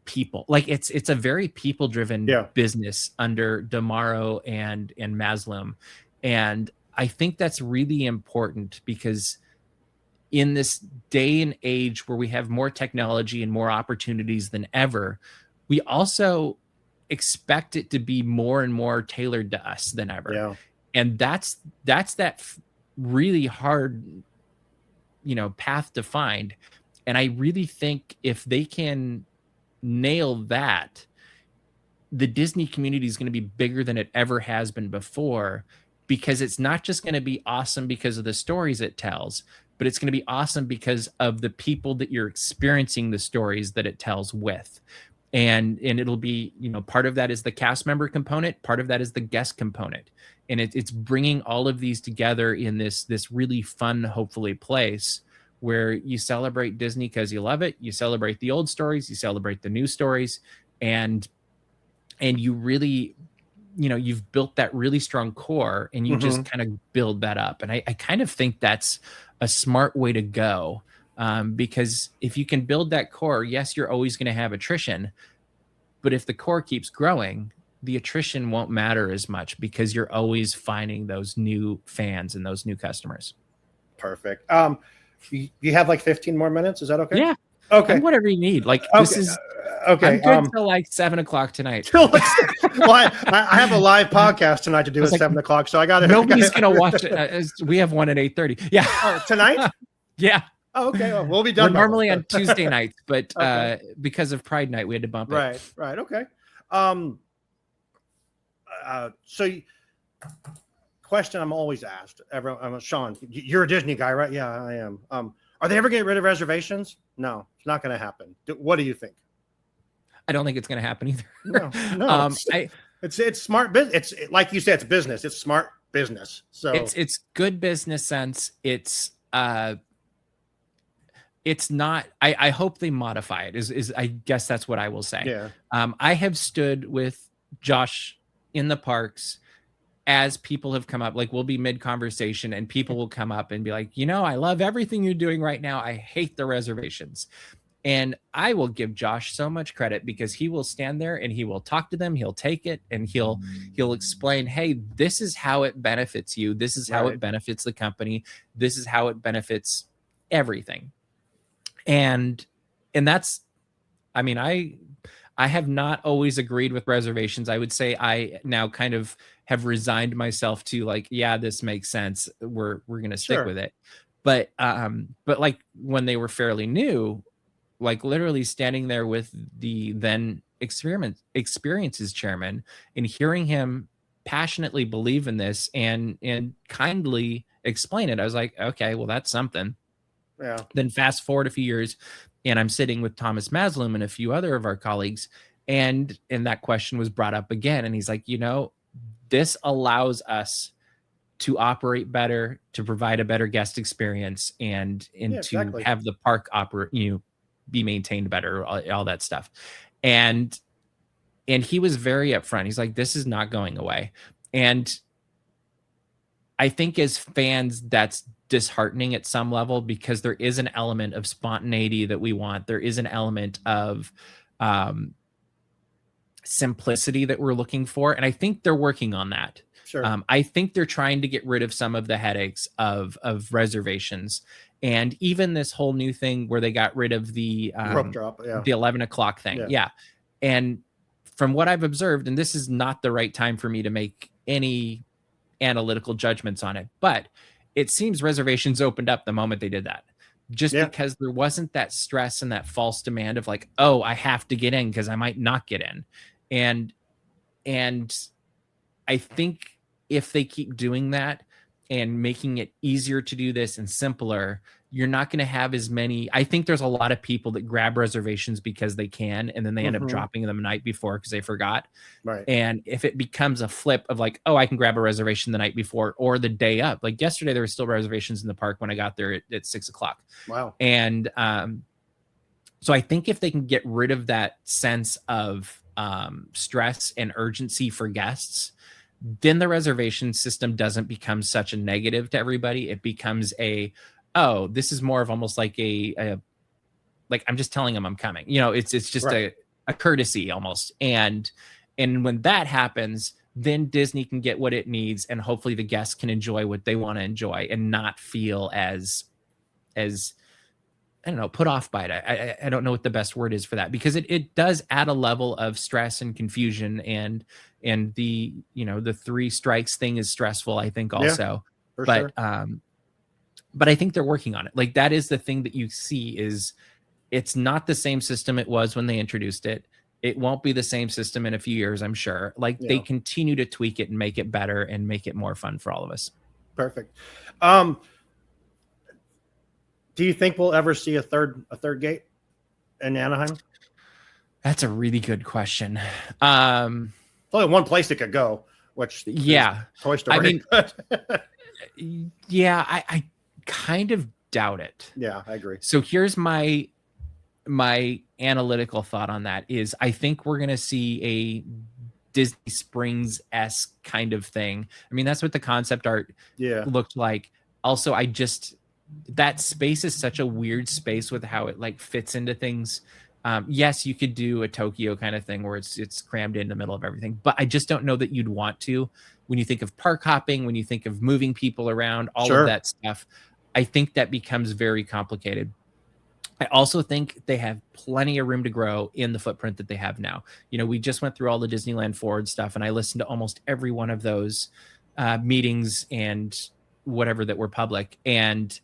people. Like it's a very people driven business under Damaro and Maslum. And I think that's really important, because in this day and age where we have more technology and more opportunities than ever, we also expect it to be more and more tailored to us than ever. Yeah. And that's that really hard, path to find. And I really think if they can nail that, the Disney community is going to be bigger than it ever has been before, because it's not just going to be awesome because of the stories it tells, but it's going to be awesome because of the people that you're experiencing the stories that it tells with. And it'll be, part of that is the cast member component, part of that is the guest component. And it's bringing all of these together in this really fun, hopefully, place where you celebrate Disney because you love it. You celebrate the old stories, you celebrate the new stories, and you really, you've built that really strong core, and you just kind of build that up. And I kind of think that's a smart way to go, because if you can build that core, yes, you're always going to have attrition, but if the core keeps growing, the attrition won't matter as much, because you're always finding those new fans and those new customers. Perfect. You have like 15 more minutes. Is that okay? Yeah. Okay. And whatever you need. Like, this is okay. I'm good till like 7 o'clock tonight. Well, I have a live podcast tonight to do at 7 o'clock, so I got to. Nobody's gonna watch it. We have one at 8:30. Yeah. Tonight. Yeah. Oh, okay. Well, we'll be done. We're normally on Tuesday nights, but because of Pride Night, we had to bump it. Right. Okay. Question I'm always asked. Sean, you're a Disney guy, right? Yeah, I am. Are they ever getting rid of reservations? No, it's not going to happen. What do you think? I don't think it's going to happen either. No. It's smart business. It's like you said, it's business. It's smart business. So it's good business sense. It's not. I hope they modify it. Is I guess that's what I will say. Yeah. I have stood with Josh in the parks as people have come up. Like, we'll be mid conversation and people will come up and be like, I love everything you're doing right now. I hate the reservations. And I will give Josh so much credit, because he will stand there and he will talk to them. He'll take it and he'll explain, hey, this is how it benefits you. This is how it benefits the company. This is how it benefits everything. And that's, I mean, I have not always agreed with reservations. I would say I now kind of have resigned myself to, like, yeah, this makes sense. We're going to stick with it. But like when they were fairly new, like literally standing there with the then experiences chairman and hearing him passionately believe in this and kindly explain it, I was like, okay, well, that's something. Yeah. Then fast forward a few years, and I'm sitting with Thomas Maslum and a few other of our colleagues, and that question was brought up again. And he's like, this allows us to operate better, to provide a better guest experience, and to have the park be maintained better, all that stuff. And he was very upfront. He's like, this is not going away. And I think as fans, that's disheartening at some level, because there is an element of spontaneity that we want. There is an element of simplicity that we're looking for. And I think they're working on that. Sure. I think they're trying to get rid of some of the headaches of reservations. And even this whole new thing where they got rid of the rope drop, the 11 o'clock thing. Yeah. And from what I've observed, and this is not the right time for me to make any analytical judgments on it, but it seems reservations opened up the moment they did that, just because there wasn't that stress and that false demand of like, oh, I have to get in because I might not get in. And I think if they keep doing that and making it easier to do this and simpler, you're not going to have as many. I think there's a lot of people that grab reservations because they can, and then they end up dropping them the night before because they forgot. Right. And if it becomes a flip of like, oh, I can grab a reservation the night before or the day up. Like yesterday, there were still reservations in the park when I got there at 6 o'clock. Wow. And so I think if they can get rid of that sense of stress and urgency for guests, then the reservation system doesn't become such a negative to everybody. It becomes oh, this is more of almost like like I'm just telling them I'm coming. It's just a courtesy almost. And when that happens, then Disney can get what it needs, and hopefully the guests can enjoy what they want to enjoy and not feel as I don't know, put off by it. I don't know what the best word is for that, because it does add a level of stress and confusion, and the the 3 strikes thing is stressful, I think, also. For but sure. But I think they're working on it. Like, that is the thing that you see is it's not the same system it was when they introduced it. It won't be the same system in a few years, I'm sure. Like, they continue to tweak it and make it better and make it more fun for all of us. Perfect. Do you think we'll ever see a third gate in Anaheim? That's a really good question. There's only one place it could go, which Toy Story. I mean, I kind of doubt it. Yeah, I agree. So here's my analytical thought on that is I think we're going to see a Disney Springs-esque kind of thing. I mean, that's what the concept art looked like. Also, that space is such a weird space with how it like fits into things. Yes, you could do a Tokyo kind of thing where it's crammed in the middle of everything, but I just don't know that you'd want to. When you think of park hopping, when you think of moving people around, all of that stuff, I think that becomes very complicated. I also think they have plenty of room to grow in the footprint that they have now. We just went through all the Disneyland Forward stuff, and I listened to almost every one of those meetings and whatever that were public, and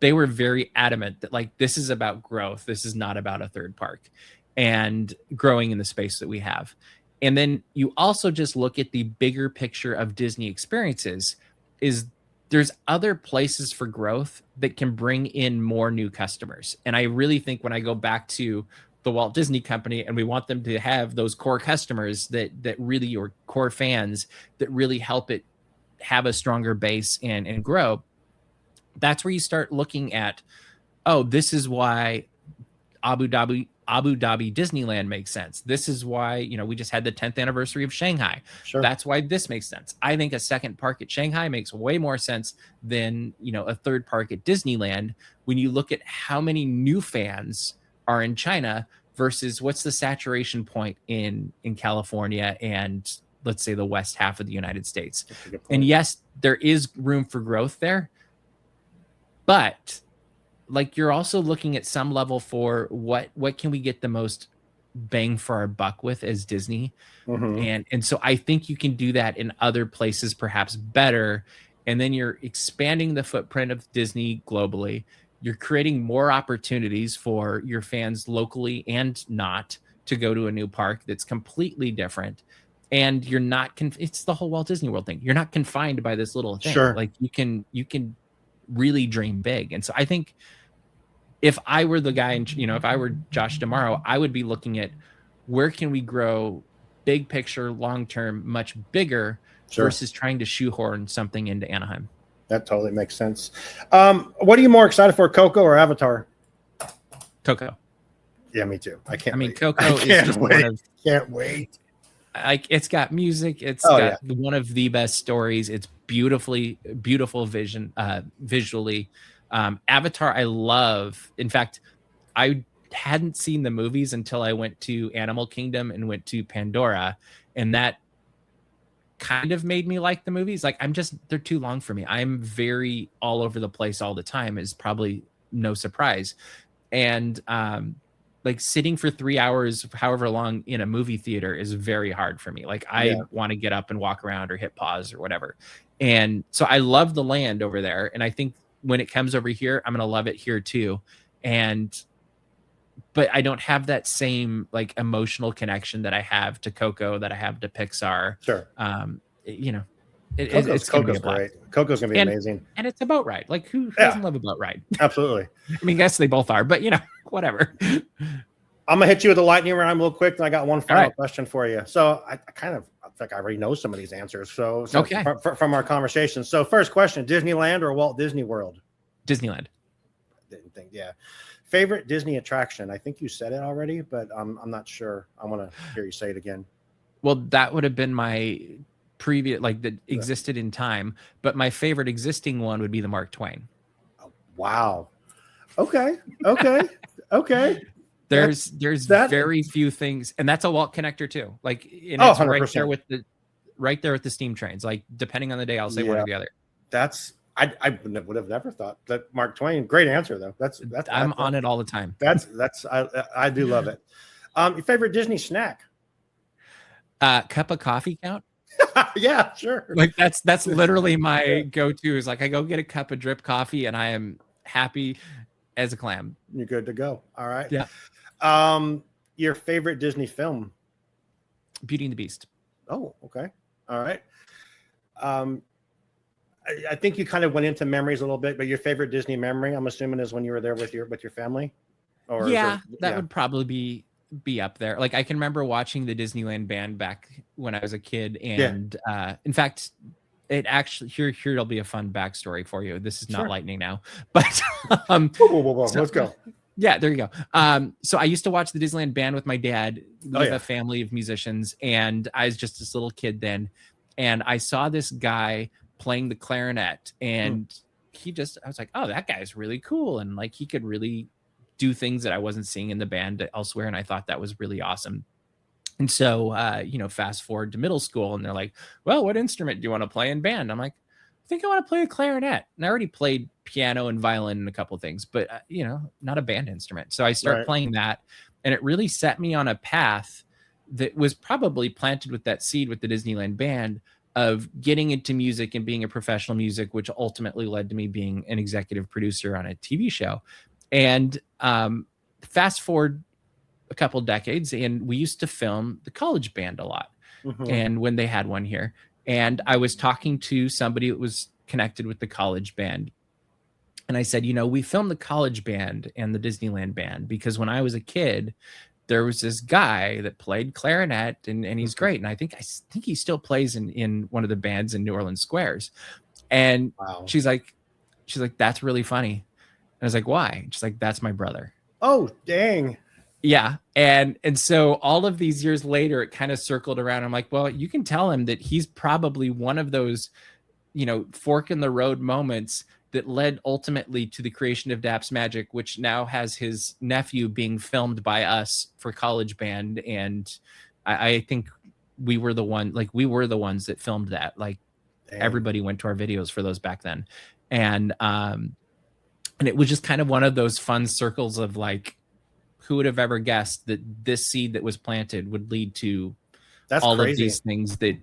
they were very adamant that like, this is about growth. This is not about a third park, and growing in the space that we have. And then you also just look at the bigger picture of Disney experiences is there's other places for growth that can bring in more new customers. And I really think when I go back to the Walt Disney Company and we want them to have those core customers that really, your core fans that really help it have a stronger base and grow, that's where you start looking at, oh, this is why Abu Dhabi Disneyland makes sense. This is why, we just had the 10th anniversary of Shanghai. Sure. That's why this makes sense. I think a second park at Shanghai makes way more sense than, a third park at Disneyland when you look at how many new fans are in China versus what's the saturation point in California and let's say the west half of the United States. And yes, there is room for growth there, but like, you're also looking at some level for what can we get the most bang for our buck with as Disney. And so I think you can do that in other places perhaps better. And then you're expanding the footprint of Disney globally. You're creating more opportunities for your fans locally and not to go to a new park that's completely different. And you're not it's the whole Walt Disney World thing. You're not confined by this little thing. Sure. Like, you can really dream big. And so I think if I were the guy, if I were Josh tomorrow, I would be looking at where can we grow big picture, long term, much bigger versus trying to shoehorn something into Anaheim. That totally makes sense. What are you more excited for, Coco or Avatar? Coco. Yeah, me too. I can't. I mean, wait. Coco I is can't just wait. one of. Can't wait. Like, it's got music. It's got one of the best stories. It's beautiful vision, visually. Avatar, I love. In fact, I hadn't seen the movies until I went to Animal Kingdom and went to Pandora, and that kind of made me like the movies. Like, they're too long for me. I'm very all over the place all the time, is probably no surprise. And like, sitting for 3 hours, however long, in a movie theater is very hard for me. Like, I want to get up and walk around or hit pause or whatever. And so I love the land over there. And I think when it comes over here, I'm going to love it here too. But I don't have that same like emotional connection that I have to Coco, that I have to Pixar. Sure. You know, Coco's great. Coco's going to be amazing. And it's a boat ride. Like, who doesn't love a boat ride? Absolutely. I mean, I guess they both are, but you know, whatever. I'm going to hit you with a lightning round real quick. And I got one final question for you. So I think I already know some of these answers. So okay. From our conversation. So first question, Disneyland or Walt Disney World? Disneyland. Didn't think, Favorite Disney attraction? I think you said it already, but I'm not sure. I want to hear you say it again. Well, that would have been my previous, like, that existed in time, but my favorite existing one would be the Mark Twain. Oh, wow. Okay. There's very few things, and that's a Walt connector too. Like, and it's 100%. right there with the steam trains. Like, depending on the day, I'll say one or the other. I would have never thought that. Mark Twain. Great answer though. I'm on it all the time. I do love it. Your favorite Disney snack? Cup of coffee count? Yeah, sure. Like, that's literally my go-to, is like, I go get a cup of drip coffee and I am happy as a clam. You're good to go. All right. Yeah. Your favorite Disney film? Beauty and the Beast. Oh, okay. All right. I think you kind of went into memories a little bit, but your favorite Disney memory, I'm assuming, is when you were there with your family? Or that would probably be up there. Like, I can remember watching the Disneyland band back when I was a kid, and in fact, it actually here'll be a fun backstory for you. This is not lightning now, but whoa, let's go. Yeah, there you go. So I used to watch the Disneyland band with my dad. We have a family of musicians, and I was just this little kid then, and I saw this guy playing the clarinet, and I was like, oh, that guy's really cool, and like, he could really do things that I wasn't seeing in the band elsewhere, and I thought that was really awesome. And so fast forward to middle school, and they're like, well, what instrument do you want to play in band? I'm like, I think I want to play a clarinet. And I already played piano and violin and a couple things, but not a band instrument. So I start playing that, and it really set me on a path that was probably planted with that seed with the Disneyland band of getting into music and being a professional music, which ultimately led to me being an executive producer on a TV show. And fast forward a couple decades, and we used to film the college band a lot. And when they had one here, and I was talking to somebody that was connected with the college band, and I said, we filmed the college band and the Disneyland band because when I was a kid, there was this guy that played clarinet, and he's great. And I think he still plays in one of the bands in New Orleans Squares. And she's like, that's really funny. And I was like, why? And she's like, that's my brother. Oh, dang. Yeah. And so all of these years later, it kind of circled around. I'm like, well, you can tell him that he's probably one of those, fork in the road moments that led ultimately to the creation of Daps Magic, which now has his nephew being filmed by us for college band. And I think we were the ones that filmed that. Like, everybody went to our videos for those back then. And it was just kind of one of those fun circles of like, who would have ever guessed that this seed that was planted would lead to all of these things that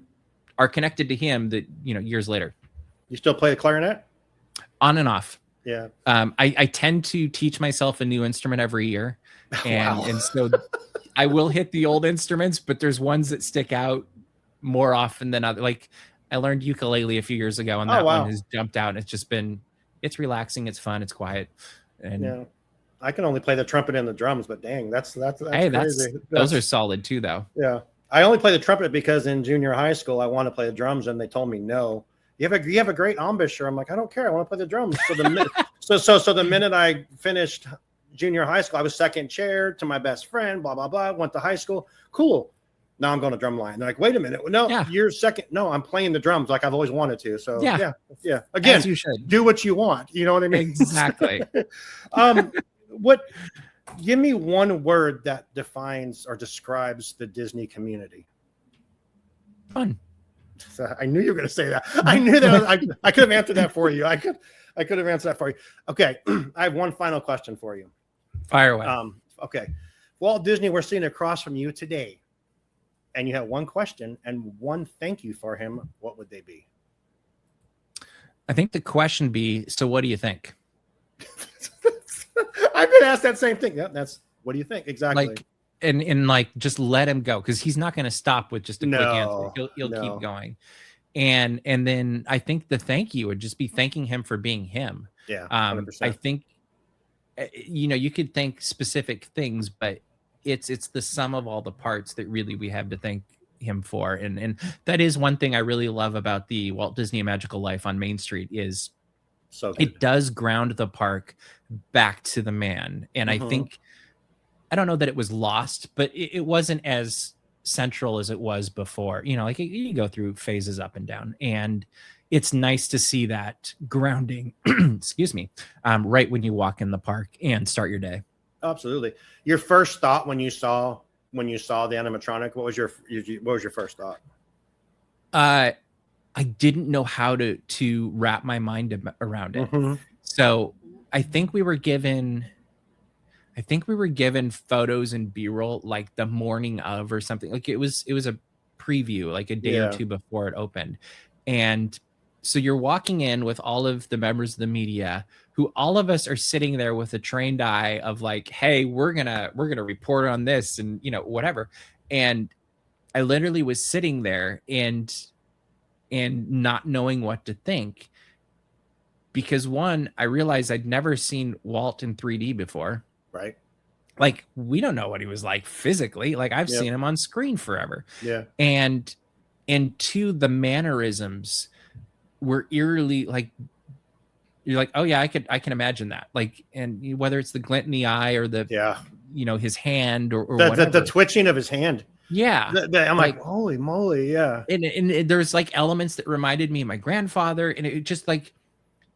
are connected to him that, years later. You still play the clarinet? On and off. Yeah. I tend to teach myself a new instrument every year. And so I will hit the old instruments, but there's ones that stick out more often than other. Like, I learned ukulele a few years ago, and that one has jumped out. And it's relaxing. It's fun. It's quiet. And I can only play the trumpet and the drums, but dang, that's crazy. Those are solid too, though. Yeah. I only play the trumpet because in junior high school I wanted to play the drums, and they told me no. You have a great embouchure. I'm like, I don't care. I want to play the drums. So the minute I finished junior high school, I was second chair to my best friend. Blah blah blah. Went to high school. Cool. Now I'm going to drumline. They're like, wait a minute. No, you're second. No, I'm playing the drums like I've always wanted to. So yeah. Again, as you should. Do what you want. You know what I mean? Exactly. Give me one word that defines or describes the Disney community. Fun. So I knew you were going to say that. I knew that. I could have answered that for you. I could have answered that for you. Okay. I have one final question for you. Fire away. Okay. Walt Disney, we're sitting across from you today, and you have one question and one thank you for him. What would they be? I think the question be, so what do you think? I've been asked that same thing. Yeah, that's what do you think? Exactly. Like, and like, just let him go, because he's not going to stop with just a quick answer. He'll keep going. And then I think the thank you would just be thanking him for being him. Yeah. 100%. I think, you could thank specific things, but it's the sum of all the parts that really we have to thank him for. And that is one thing I really love about the Walt Disney Magical Life on Main Street is it does ground the park back to the man. And I think, I don't know that it was lost, but it wasn't as central as it was before. Like you go through phases up and down, and it's nice to see that grounding, excuse me, right when you walk in the park and start your day. Absolutely. Your first thought when you saw the animatronic, what was your first thought? I didn't know how to wrap my mind around it. So I think we were given photos and B-roll like the morning of or something. Like it was a preview, like a day or two before it opened. And so you're walking in with all of the members of the media, who all of us are sitting there with a trained eye of like, hey, we're gonna report on this and whatever. And I literally was sitting there and not knowing what to think, because one, I realized I'd never seen Walt in 3D before. Right. Like, we don't know what he was like physically. Like, I've seen him on screen forever. Yeah. And two, the mannerisms were eerily like, you're like, oh yeah, I can imagine that. Like, and whether it's the glint in the eye or the, his hand or whatever. The twitching of his hand. Yeah. I'm like, holy moly. Yeah. And there's like elements that reminded me of my grandfather. And it just like,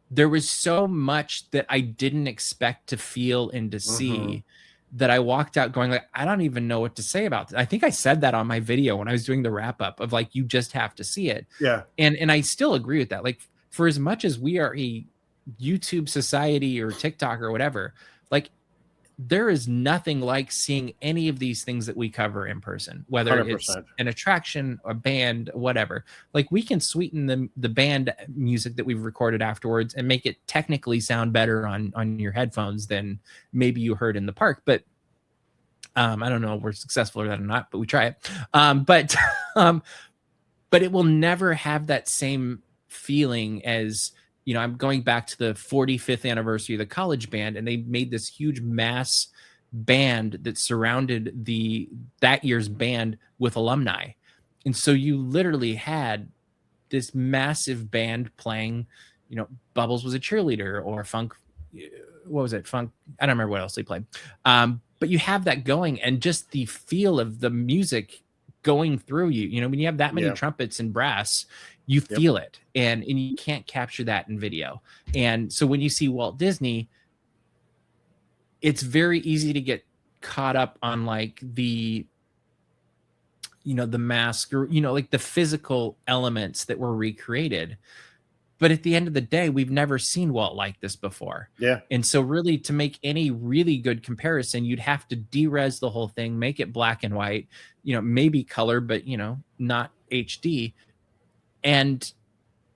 there was so much that I didn't expect to feel and to see that I walked out going like, I don't even know what to say about this. I think I said that on my video when I was doing the wrap up of like, you just have to see it. Yeah. And I still agree with that. Like, for as much as we are a YouTube society or TikTok or whatever, like, there is nothing like seeing any of these things that we cover in person, whether 100%. It's an attraction, a band, whatever. Like, we can sweeten the band music that we've recorded afterwards and make it technically sound better on your headphones than maybe you heard in the park. But I don't know if we're successful or not, but we try it. But it will never have that same feeling as, I'm going back to the 45th anniversary of the college band, and they made this huge mass band that surrounded that year's band with alumni. And so you literally had this massive band playing, Bubbles was a cheerleader, or Funk, what was it? Funk, I don't remember what else they played. But you have that going, and just the feel of the music going through you, when you have that many trumpets and brass, you feel it, and you can't capture that in video. And so when you see Walt Disney, it's very easy to get caught up on like the mask or, like the physical elements that were recreated. But at the end of the day, we've never seen Walt like this before. Yeah. And so really, to make any really good comparison, you'd have to de-res the whole thing, make it black and white, maybe color, but, not HD. And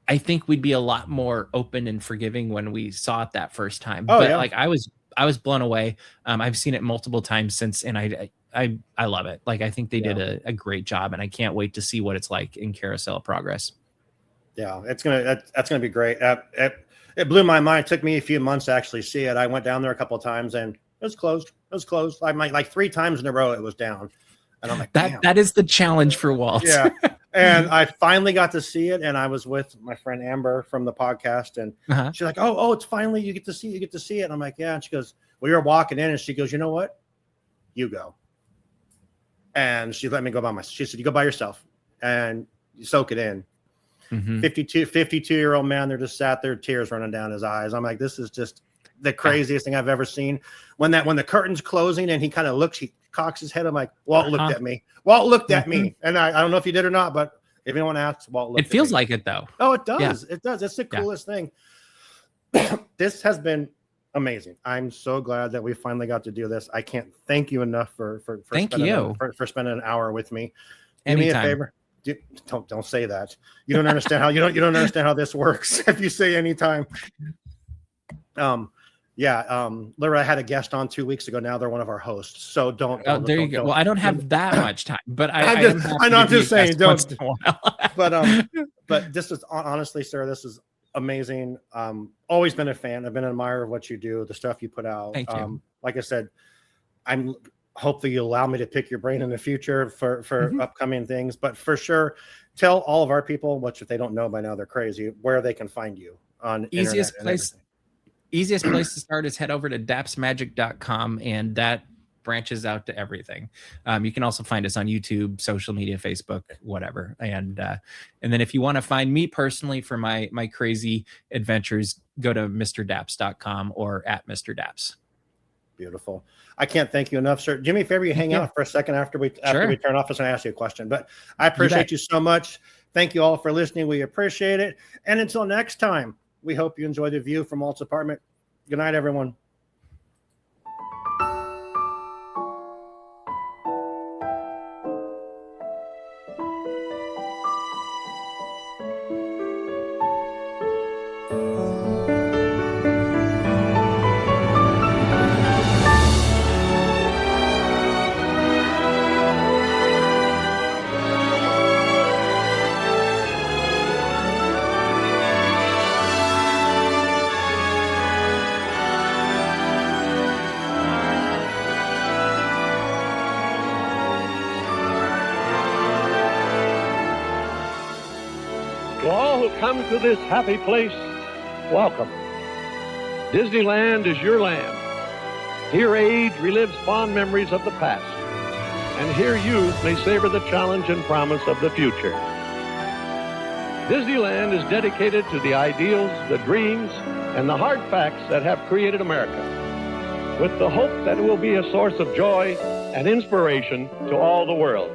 I think we'd be a lot more open and forgiving when we saw it that first time. Like, I was blown away. I've seen it multiple times since, and I love it. Like, I think they did a great job, and I can't wait to see what it's like in Carousel of Progress. Yeah, that's gonna be great. It blew my mind. It took me a few months to actually see it. I went down there a couple of times, and it was closed. I'm like 3 times in a row it was down. And I'm like, damn. That is the challenge for Walt. Yeah. And I finally got to see it, and I was with my friend Amber from the podcast, and she's like, oh, it's finally, you get to see it. And I'm like, yeah. And she goes, we were walking in, and she goes, you know what? You go. And she let me go she said, you go by yourself and you soak it in. 52-year-old man, they're just sat there, tears running down his eyes. I'm like, this is just the craziest thing I've ever seen. When the curtain's closing and he kind of looks, he cocks his head. I'm like, Walt looked at me. Walt looked at me. And I don't know if you did or not, but if anyone asks, Walt looked at me. It feels like it though. Oh, it does. Yeah. It does. It's the coolest thing. This has been amazing. I'm so glad that we finally got to do this. I can't thank you enough for spending an hour with me. Do me a favor. Don't say that. You don't understand how you don't understand how this works. If you say anytime. Literally, I had a guest on 2 weeks ago. Now they're one of our hosts. So don't. Oh, there you go. Well, I don't have that much time, but I'm just saying. Don't. But this is honestly, sir, this is amazing. Always been a fan. I've been an admirer of what you do, the stuff you put out. Thank you. Like I said, hopefully you'll allow me to pick your brain in the future for upcoming things. But for sure, tell all of our people, which if they don't know by now, they're crazy, where they can find you on easiest place to start is head over to dapsmagic.com, and that branches out to everything. You can also find us on YouTube, social media, Facebook, whatever. And then if you want to find me personally for my crazy adventures, go to mrdaps.com or at Mr. Daps. Beautiful. I can't thank you enough, sir. Do me a favor, you hang out for a second after we turn off, and I ask you a question. But I appreciate you so much. Thank you all for listening. We appreciate it. And until next time, we hope you enjoy the view from Walt's apartment. Good night, everyone. To all who come to this happy place, welcome. Disneyland is your land. Here age relives fond memories of the past, and here youth may savor the challenge and promise of the future. Disneyland is dedicated to the ideals, the dreams, and the hard facts that have created America, with the hope that it will be a source of joy and inspiration to all the world.